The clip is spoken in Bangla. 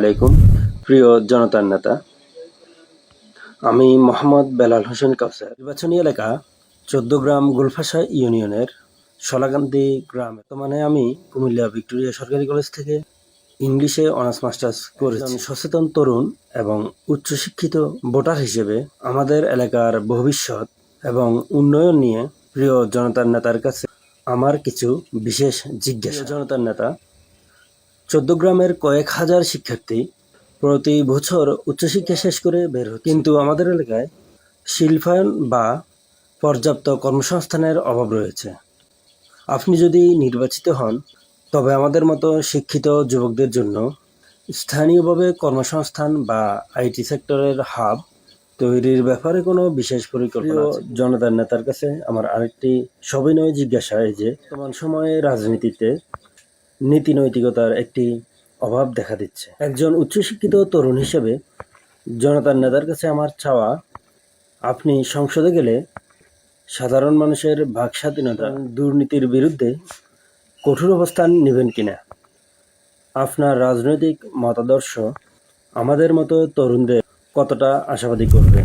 আলাইকুম প্রিয় জনতার নেতা, আমি মোহাম্মদ বেলাল হোসেন কাউসার। নির্বাচনী এলাকা ১৪ গ্রাম গোলফাসা ইউনিয়নের শলাকান্দি গ্রামে। বর্তমানে আমি কুমিল্লা ভিক্টোরিয়া সরকারি কলেজ থেকে ইংলিশে অনার্স মাস্টার্স করেছি। সচেতন তরুণ এবং উচ্চশিক্ষিত ভোটার হিসেবে আমাদের এলাকার ভবিষ্যৎ এবং উন্নয়ন নিয়ে প্রিয় জনতার নেতার কাছে আমার কিছু বিশেষ জিজ্ঞাসা। জনতার নেতা, ১৪ গ্রামের কয়েক হাজার শিক্ষার্থী প্রতি বছর উচ্চশিক্ষা শেষ করে বের হচ্ছে, কিন্তু আমাদের এলাকায় শিল্পায়ন বা পর্যাপ্ত কর্মসংস্থানের অভাব রয়েছে। আপনি যদি নির্বাচিত হন, তবে আমাদের মতো শিক্ষিত যুবকদের জন্য স্থানীয়ভাবে কর্মসংস্থান বা আইটি সেক্টরের হাব তৈরির ব্যাপারে কোনো বিশেষ পরিকল্পনা আছে? জনতার নেতার কাছে আমার আরেকটি সবিনয় জিজ্ঞাসা, এই যে বর্তমান সময়ে রাজনীতিতে নীতি নৈতিকতার একটি অভাব দেখা দিচ্ছে। একজন উচ্চশিক্ষিত তরুণ হিসেবে জনতার নেতার কাছে আমার চাওয়া, আপনি সংসদে গেলে সাধারণ মানুষের বাক স্বাধীনতা, দুর্নীতির বিরুদ্ধে কঠোর অবস্থান নেবেন কিনা। আপনার রাজনৈতিক মতাদর্শ আমাদের মতো তরুণদের কতটা আশাবাদী করবে।